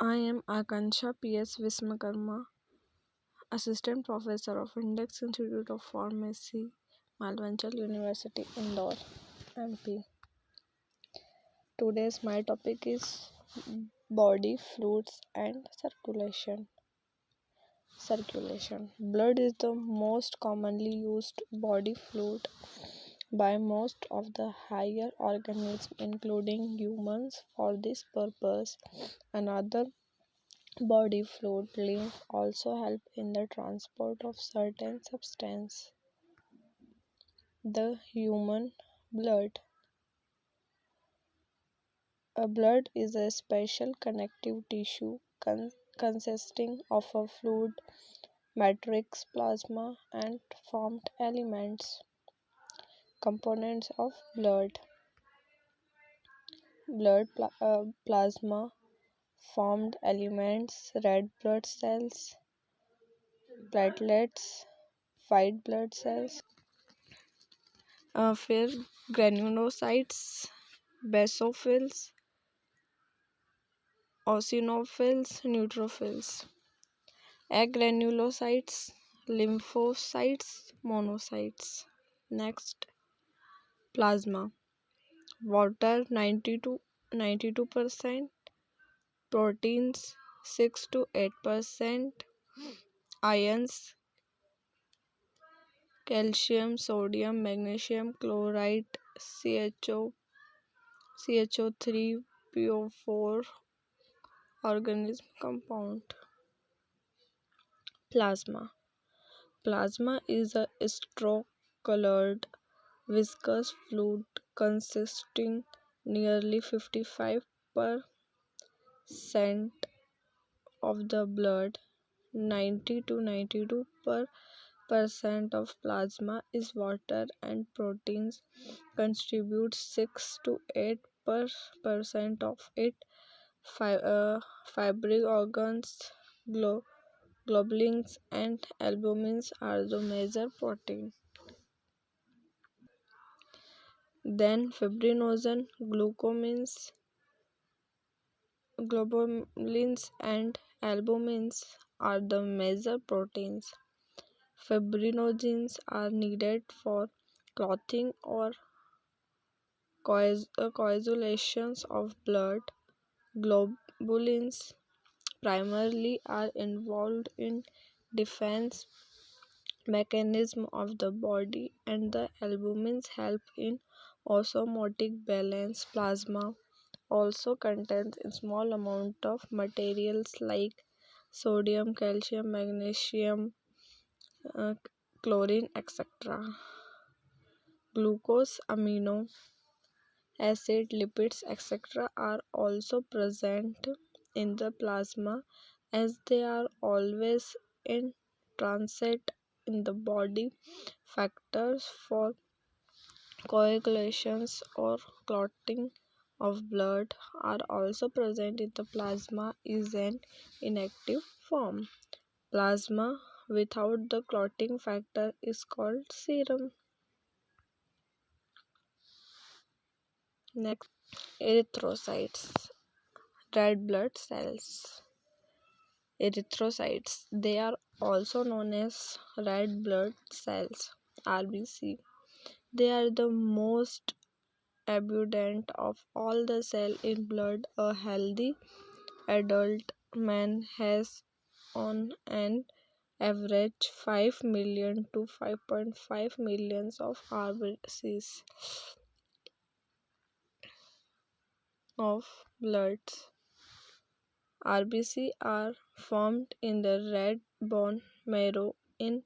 I am Akansha P.S. Vismakarma, Assistant Professor of Index Institute of Pharmacy, Malvanchal University, Indore, MP. Today's my topic is body fluids and circulation. Blood is the most commonly used body fluid by most of the higher organisms, including humans, for this purpose. Another body fluid lymph also help in the transport of certain substance. The human blood. A blood is a special connective tissue consisting of a fluid, matrix, plasma, and formed elements. Components of blood: plasma, formed elements, red blood cells, platelets, white blood cells, fair granulocytes, basophils, eosinophils, neutrophils, agranulocytes, lymphocytes, monocytes. Next, plasma. Water 90 to 92%, proteins 6 to 8%, ions, calcium, sodium, magnesium, chloride, CHO3PO4 organism compound. Plasma. Plasma is a straw colored viscous fluid consisting nearly 55% of the blood. 90 to 92% of plasma is water, and proteins contribute 6 to 8% of it. Fibrous organs, globulins, and albumins are the major protein. Then fibrinogen, globulins, and albumins are the major proteins. Fibrinogens are needed for clotting or coagulation of blood. Globulins primarily are involved in defense mechanism of the body, and the albumins help in osmotic balance. Plasma also contains a small amount of materials like sodium, calcium, magnesium, uh, chlorine, etc. Glucose, amino acid, lipids, etc. are also present in the plasma, as they are always in transit in the body. Factors for coagulations or clotting of blood are also present in the plasma is an inactive form. Plasma without the clotting factor is called serum. Next, erythrocytes, red blood cells. Erythrocytes, they are also known as red blood cells, RBC. They are the most abundant of all the cells in blood. A healthy adult man has on an average 5 million to 5.5 millions of RBCs of blood. RBC are formed in the red bone marrow in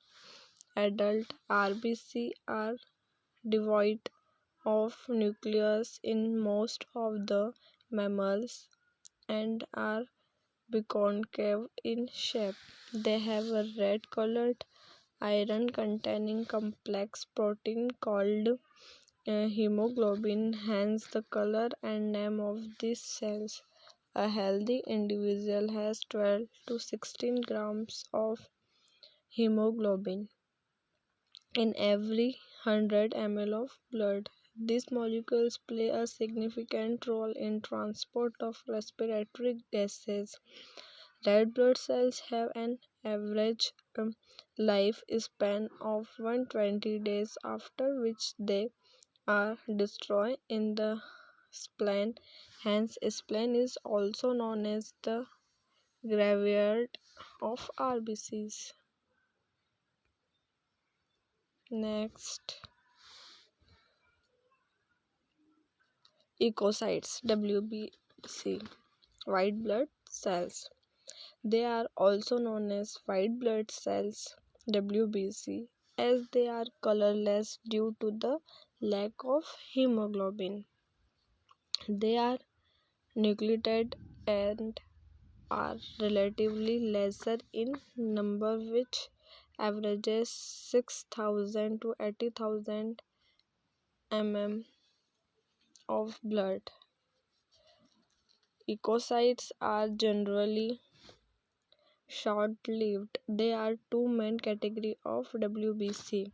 adult. RBC are devoid of nucleus in most of the mammals and are biconcave in shape. They have a red colored iron containing complex protein called hemoglobin, hence the color and name of these cells. A healthy individual has 12 to 16 grams of hemoglobin in every 100 ml of blood. These molecules play a significant role in transport of respiratory gases. Red blood cells have an average life span of 120 days, after which they are destroyed in the spleen. Hence, spleen is also known as the graveyard of RBCs. Next, echocytes WBC, white blood cells. They are also known as white blood cells WBC, as they are colorless due to the lack of hemoglobin. They are nucleated and are relatively lesser in number, which averages 6,000 to 80,000 mm of blood. Echocytes are generally short-lived. There are two main categories of WBC.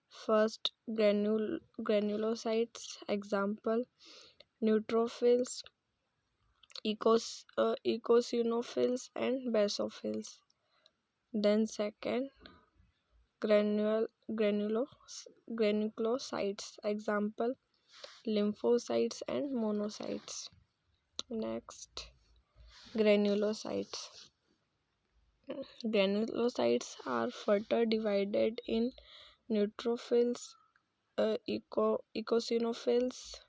First, granulocytes, example neutrophils, eosinophils, and basophils. Then second, granul, granulocytes, example lymphocytes and monocytes. Next, granulocytes. Granulocytes are further divided in neutrophils, eosinophils,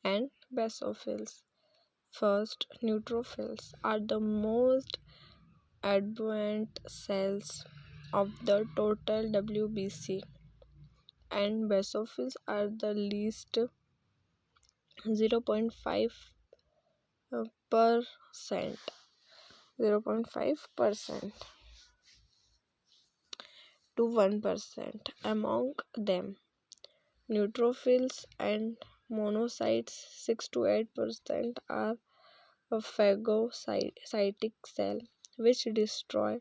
and basophils. First, neutrophils are the most advanced cells of the total WBC, and basophils are the least 0.5% 0.5% to 1% among them. Neutrophils and monocytes 6 to 8% are a phagocytic cell which destroy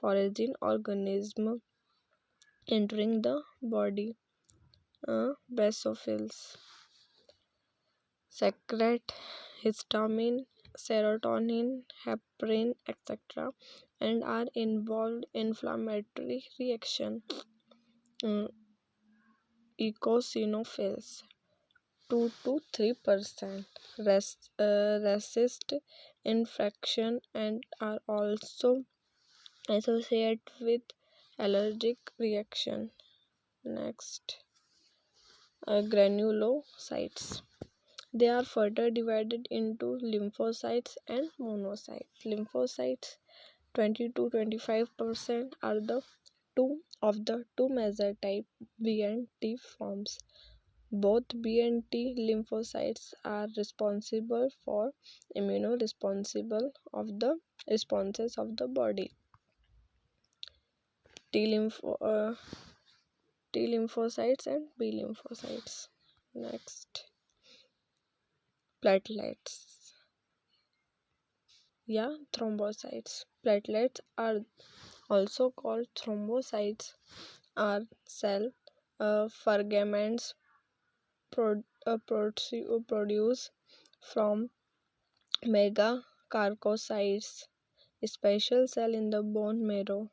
foreign organisms entering the body. Basophils secrete histamine, serotonin, heparin, etc., and are involved in inflammatory reaction. Uh, Eosinophils 2 to 3% resist infection and are also associated with allergic reaction. Next, granulocytes. They are further divided into lymphocytes and monocytes. Lymphocytes 20 to 25% are the two major type B and T forms. Both B and T lymphocytes are responsible for immunoresponsible of the responses of the body. T, T lymphocytes and B lymphocytes. Next, platelets. Thrombocytes. Platelets are also called thrombocytes, are cell fragments produced from megakaryocytes, special cell in the bone marrow.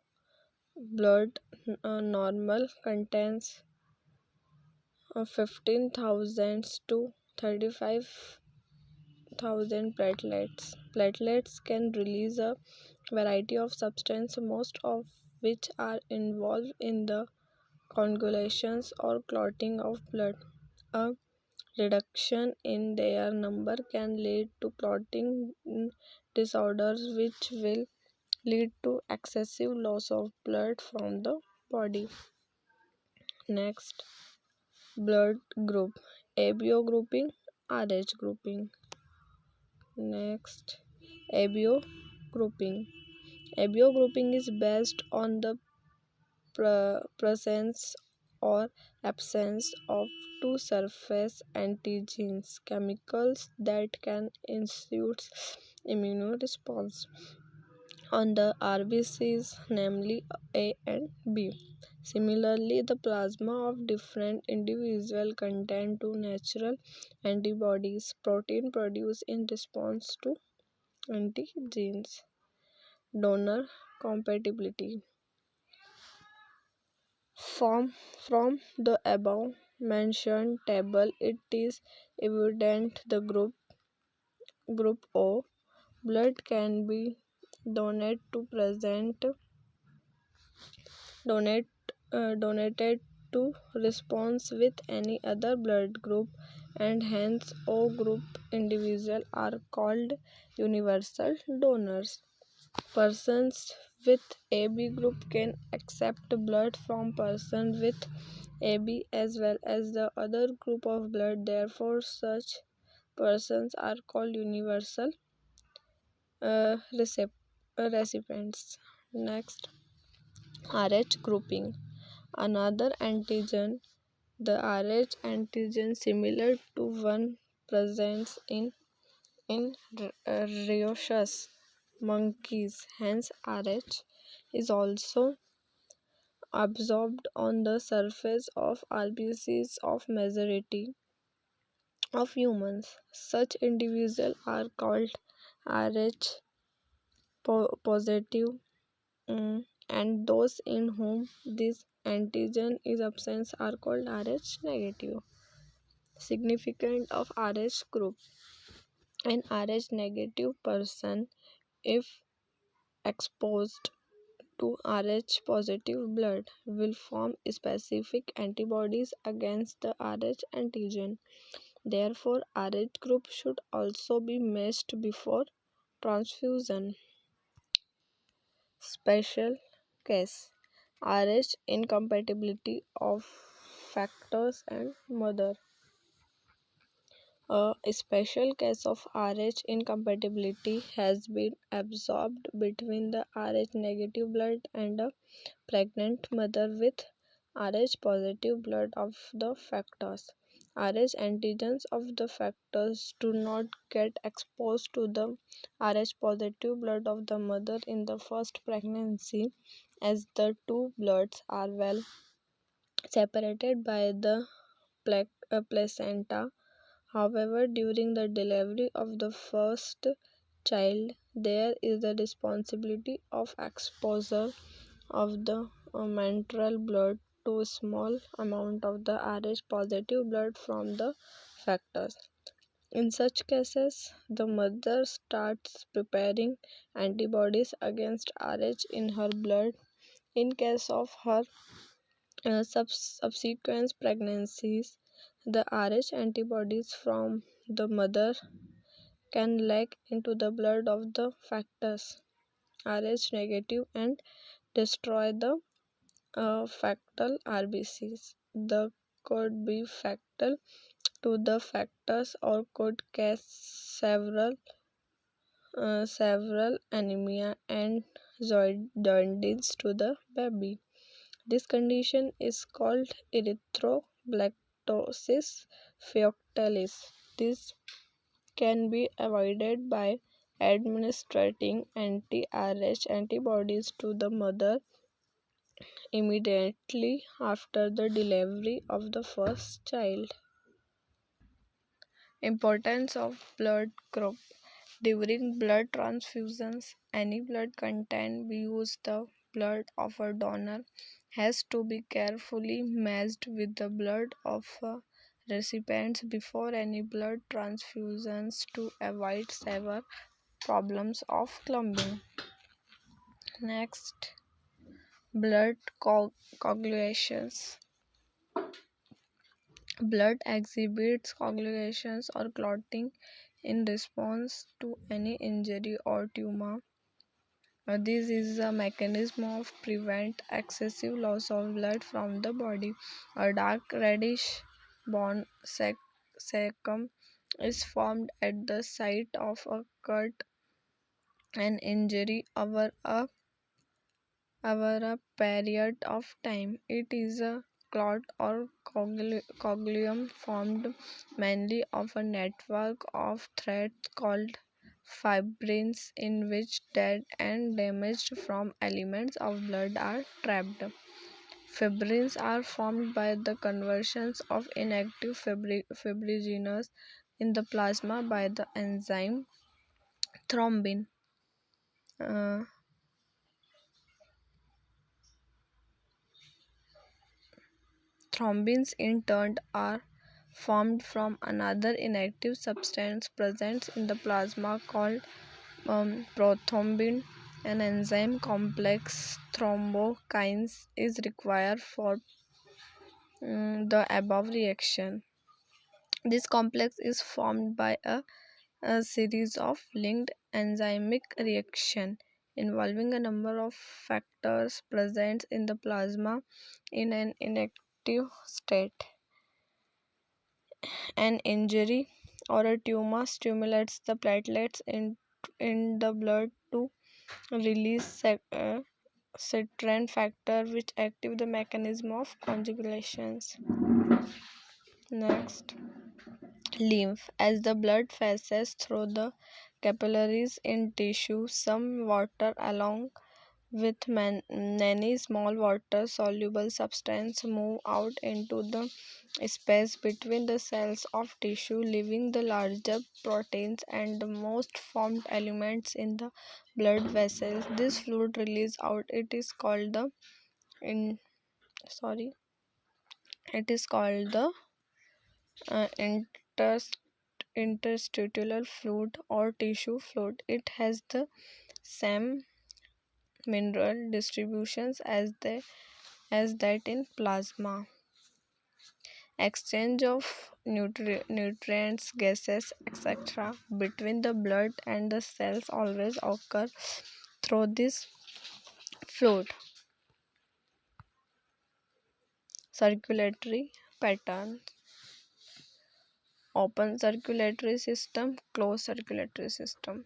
Blood normal contains 15,000 to 35,000 platelets. Platelets can release a variety of substances, most of which are involved in the coagulations or clotting of blood. A reduction in their number can lead to clotting disorders, which will lead to excessive loss of blood from the body. Next, blood group. ABO grouping, RH grouping. Next, ABO grouping. ABO grouping is based on the presence or absence of two surface antigens chemicals that can induce immune response. on the RBCs, namely A and B. Similarly, the plasma of different individuals contain two natural antibodies, protein produced in response to antigens. Donor compatibility. From the above mentioned table, it is evident the group O blood can be donated to present donate donated to response with any other blood group, and hence O group individuals are called universal donors. Persons with AB group can accept blood from persons with AB as well as the other group of blood. Therefore, such persons are called universal recipients. Next, RH grouping. Another antigen, the RH antigen similar to one present in rhesus monkeys. Hence, RH is also absorbed on the surface of RBCs of majority of humans. Such individuals are called RH positive, and those in whom this antigen is absent are called RH negative. Significance of RH group. An RH negative person, if exposed to RH positive blood, will form specific antibodies against the RH antigen. Therefore, RH group should also be matched before transfusion. Special case, RH incompatibility of factors and mother. A special case of RH incompatibility has been observed between the RH negative blood and a pregnant mother with RH positive blood of the factors. RH antigens of the factors do not get exposed to the RH positive blood of the mother in the first pregnancy, as the two bloods are well separated by the placenta. However, during the delivery of the first child, there is the responsibility of exposure of the maternal blood to a small amount of the RH positive blood from the factors. In such cases, the mother starts preparing antibodies against RH in her blood. In case of her subsequent pregnancies, the RH antibodies from the mother can leak into the blood of the factors RH negative and destroy the factal RBCs. The could be fatal to the factors or could cause several anemia and jaundice to the baby. This condition is called erythroblactosis fetalis. This can be avoided by administering anti-RH antibodies to the mother immediately after the delivery of the first child. Importance of blood group. During blood transfusions, any blood contained we use the blood of a donor has to be carefully matched with the blood of a recipient before any blood transfusions to avoid severe problems of clumping. Next, blood coagulations. Blood exhibits coagulations or clotting in response to any injury or tumor. This is a mechanism of prevent excessive loss of blood from the body. A dark reddish brown cecum is formed at the site of a cut and injury over a period of time. It is a clot or coagulum formed mainly of a network of threads called fibrins in which dead and damaged from elements of blood are trapped. Fibrins are formed by the conversions of inactive fibrinogens in the plasma by the enzyme thrombin. Uh, Thrombins in turn are formed from another inactive substance present in the plasma called prothrombin. An enzyme complex thrombokines is required for the above reaction. This complex is formed by a series of linked enzymic reactions involving a number of factors present in the plasma in an inactive state. An injury or a tumor stimulates the platelets in the blood to release citrin factor which active the mechanism of coagulations. Next, lymph. As the blood passes through the capillaries in tissue, some water along with many small water soluble substances move out into the space between the cells of tissue, leaving the larger proteins and the most formed elements in the blood vessels. This fluid released out in sorry it is called the uh, inter- interstitial fluid or tissue fluid. It has the same mineral distributions as that in plasma. Exchange of nutrients, gases, etc. between the blood and the cells always occur through this fluid. Circulatory pattern: open circulatory system, closed circulatory system.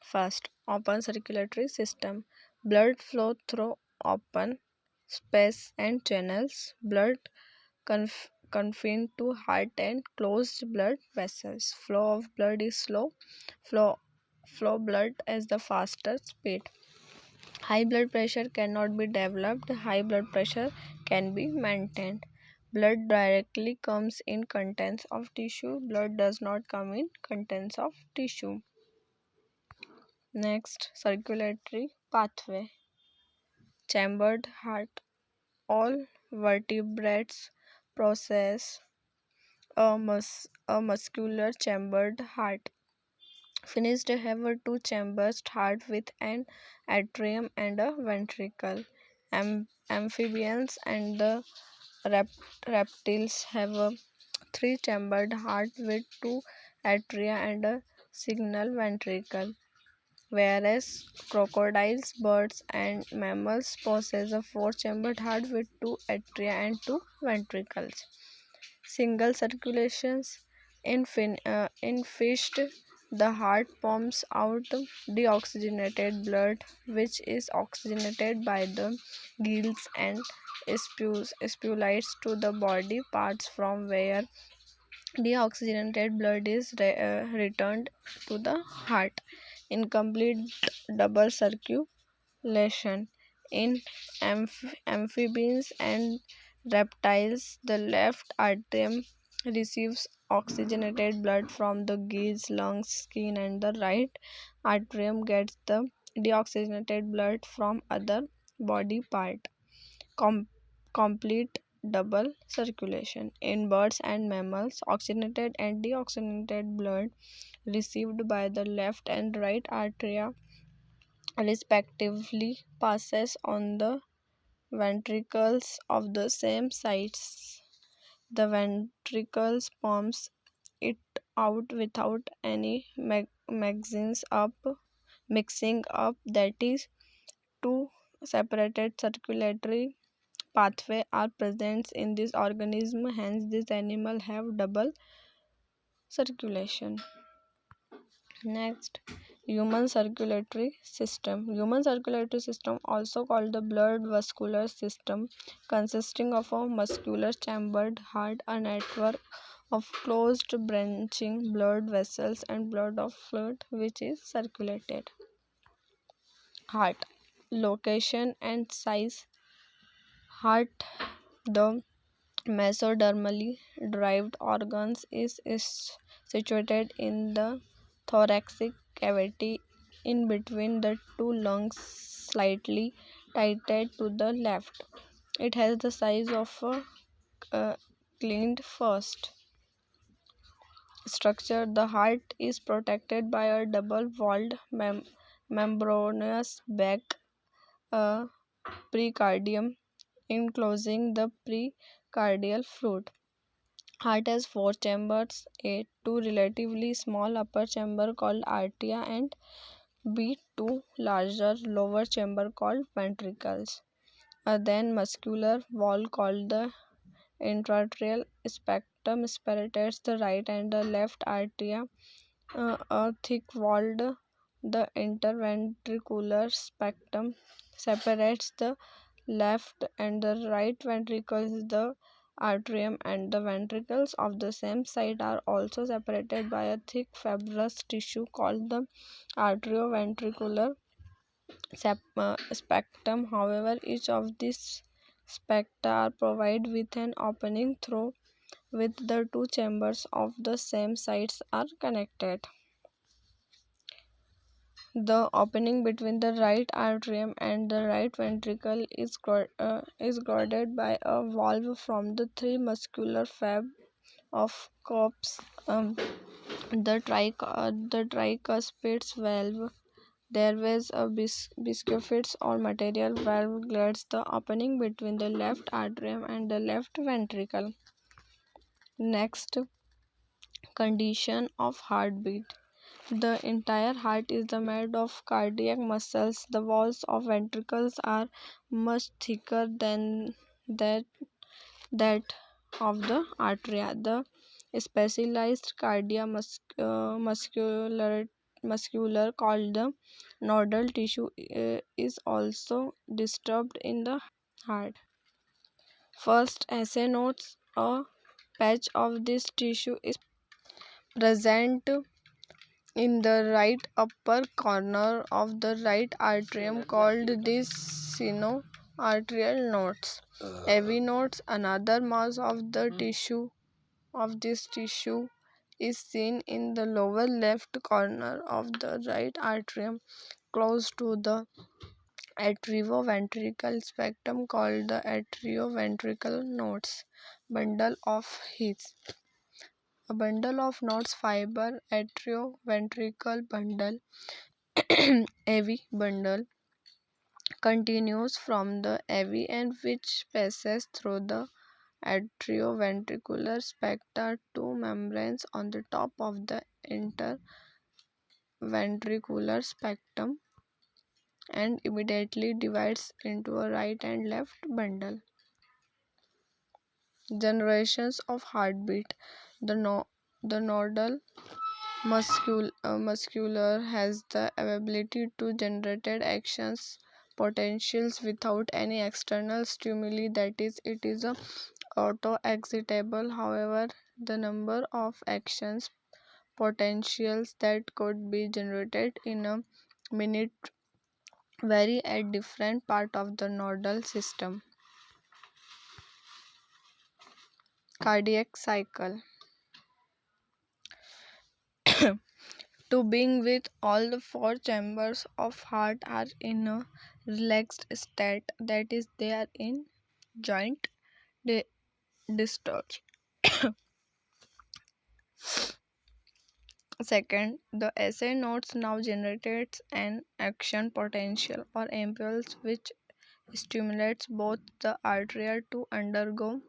First, open circulatory system. Blood flow through open space and channels. Blood confined to heart and closed blood vessels. Flow of blood is slow. Flow flow blood as the faster speed. High blood pressure cannot be developed. High blood pressure can be maintained. Blood directly comes in contents of tissue. Blood does not come in contents of tissue. Next, circulatory pathway. Chambered heart. All vertebrates possess a muscular chambered heart. Finished have a two-chambered heart with an atrium and a ventricle. Amphibians and the reptiles have a three-chambered heart with two atria and a signal ventricle, whereas crocodiles, birds, and mammals possess a four-chambered heart with two atria and two ventricles. Single circulations in fish, the heart pumps out deoxygenated blood, which is oxygenated by the gills and spewlates to the body parts from where deoxygenated blood is returned to the heart. Incomplete double circulation. In amphibians and reptiles, the left atrium receives oxygenated blood from the gills, lungs, skin, and the right atrium gets the deoxygenated blood from other body part. Com- Complete double circulation. In birds and mammals, oxygenated and deoxygenated blood received by the left and right arteria respectively passes on the ventricles of the same sides. The ventricles pumps it out without any mixing up, that is, two separated circulatory pathway are present in this organism, hence this animal have double circulation. Next, human circulatory system. Human circulatory system, also called the blood vascular system, consisting of a muscular chambered heart, a network of closed branching blood vessels and blood of fluid which is circulated. Heart location and size. Heart, the mesodermally derived organs, is situated in the thoracic cavity in between the two lungs, slightly tilted to the left. It has the size of a cleaned first structure. The heart is protected by a double-walled membranous bag, a precardium, enclosing the precardial fluid. Heart has four chambers: A, two relatively small upper chamber called arteria, and B, two larger lower chamber called ventricles. A then muscular wall called the intraarterial spectrum separates the right and the left arteria. A thick walled, the interventricular spectrum separates the left and the right ventricles. The atrium and the ventricles of the same side are also separated by a thick fibrous tissue called the arterioventricular spectrum. However, each of these spectra are provided with an opening through which the two chambers of the same sides are connected. The opening between the right atrium and the right ventricle is guarded by a valve from the three muscular fib of Kopp's, the tricuspid valve. There was a biscuits or material valve guards the opening between the left atrium and the left ventricle. Next, condition of heartbeat. The entire heart is made of cardiac muscles. The walls of ventricles are much thicker than that, that of the arteria. The specialized muscular called the nodal tissue is also disturbed in the heart. First, essay notes: a patch of this tissue is present in the right upper corner of the right atrium called these sinoarterial nodes. AV nodes, another mass of the tissue of this tissue, is seen in the lower left corner of the right atrium close to the atrioventricular spectrum called the atrioventricular nodes. Bundle of His. A bundle of nodes fiber, atrioventricular bundle, AV bundle, continues from the AV and which passes through the atrioventricular spectra to membranes on the top of the interventricular spectrum and immediately divides into a right and left bundle. Generations of heartbeat. The nodal muscular has the ability to generate actions potentials without any external stimuli, that is, it is a auto-excitable. However, the number of actions potentials that could be generated in a minute vary at different part of the nodal system. Cardiac cycle. To begin with, all the four chambers of heart are in a relaxed state, that is, they are in joint discharge. Second, the SA nodes now generates an action potential or impulse which stimulates both the artery to undergo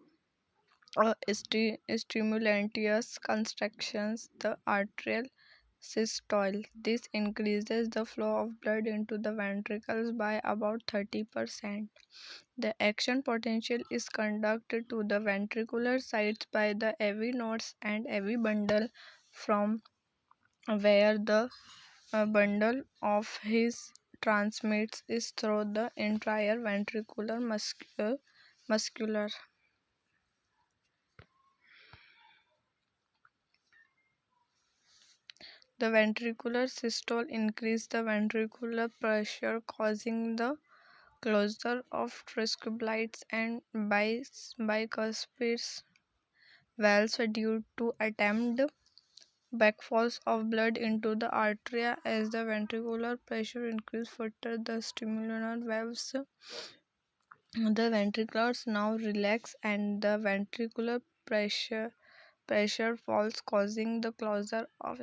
a stimultaneous contractions, the arterial systole. This increases the flow of blood into the ventricles by about 30%. The action potential is conducted to the ventricular sites by the AV nodes and AV bundle, from where the bundle of his transmits is through the entire ventricular muscular. The ventricular systole increases the ventricular pressure, causing the closure of tricuspids and bicuspid valves due to attempted backflow of blood into the artery. As the ventricular pressure increases further, the stimular valves, the ventricles now relax and the ventricular pressure falls, causing the closure of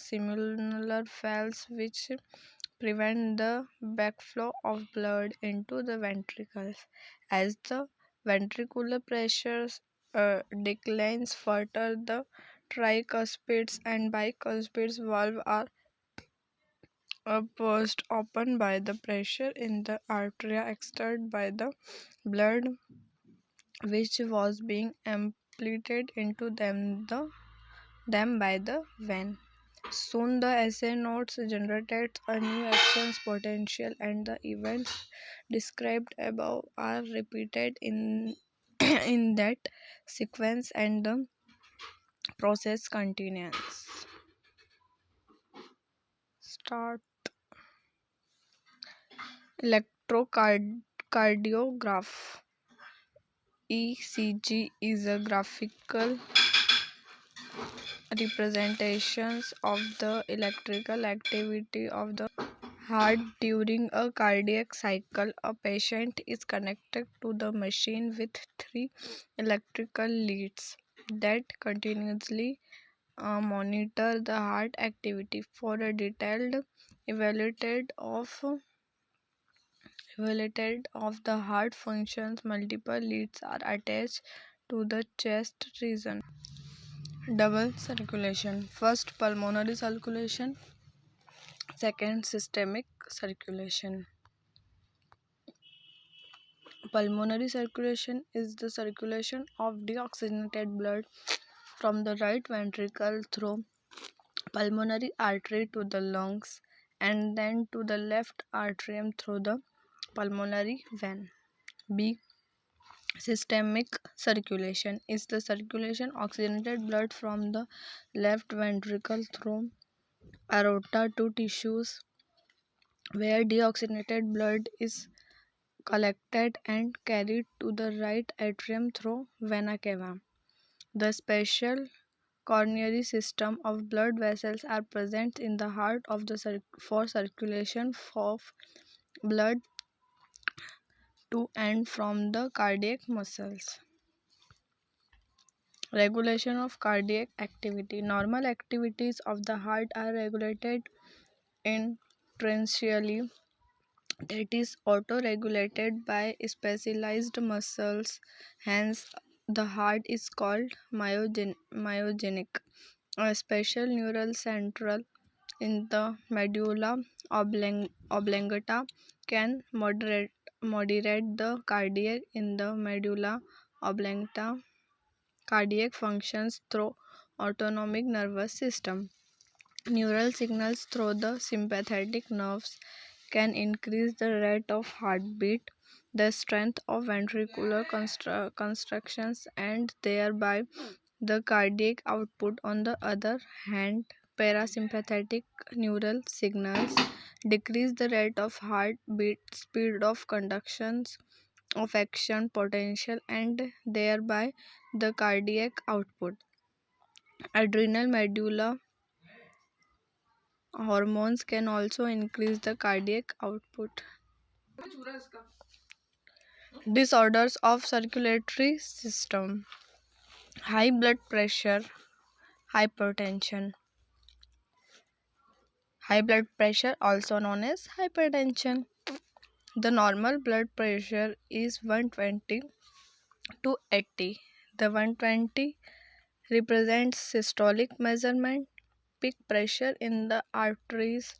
similar valves which prevent the backflow of blood into the ventricles. As the ventricular pressure declines further, the tricuspids and bicuspids valve are burst open by the pressure in the artery exerted by the blood which was being emptied into them by the vein. Soon the assay notes generated a new action potential and the events described above are repeated in in that sequence and the process continues. Start. Electrocardiograph. ECG is a graphical representation of the electrical activity of the heart during a cardiac cycle. A patient is connected to the machine with three electrical leads that continuously monitor the heart activity. For a detailed evaluated of the heart functions, multiple leads are attached to the chest region. Double circulation. First, pulmonary circulation. Second, systemic circulation. Pulmonary circulation is the circulation of deoxygenated blood from the right ventricle through pulmonary artery to the lungs and then to the left atrium through the pulmonary vein. B. Systemic circulation is the circulation oxygenated blood from the left ventricle through aorta to tissues where deoxygenated blood is collected and carried to the right atrium through vena cava. The special coronary system of blood vessels are present in the heart of the for circulation of blood to and from the cardiac muscles. Regulation of cardiac activity. Normal activities of the heart are regulated intrinsically, that is auto-regulated by specialized muscles. Hence the heart is called myogenic. A special neural central in the medulla oblongata can moderate the cardiac in the medulla oblongata cardiac functions through autonomic nervous system. Neural signals through the sympathetic nerves can increase the rate of heartbeat, the strength of ventricular constructions, and thereby the cardiac output. On the other hand, parasympathetic neural signals decrease the rate of heartbeat, speed of conductions, of action potential, and thereby the cardiac output. Adrenal medulla hormones can also increase the cardiac output. Disorders of circulatory system. High blood pressure, hypertension. High blood pressure, also known as hypertension. The normal blood pressure is 120 to 80. The 120 represents systolic measurement, peak pressure in the arteries,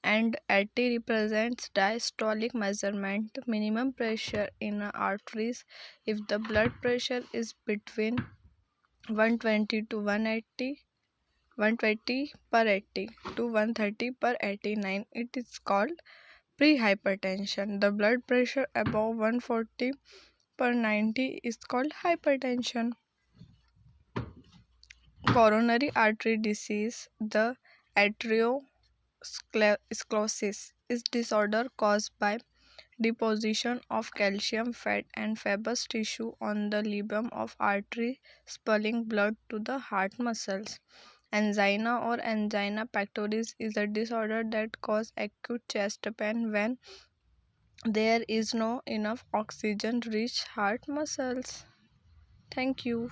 and 80 represents diastolic measurement, minimum pressure in arteries. If the blood pressure is between 120 to 180, 120 per 80 to 130 per 89, it is called prehypertension. The blood pressure above 140 per 90 is called hypertension. Coronary artery disease. The Atherosclerosis is disorder caused by deposition of calcium, fat, and fibrous tissue on the lumen of artery, spilling blood to the heart muscles. Angina or angina pectoris is a disorder that causes acute chest pain when there is no enough oxygen reach heart muscles. Thank you.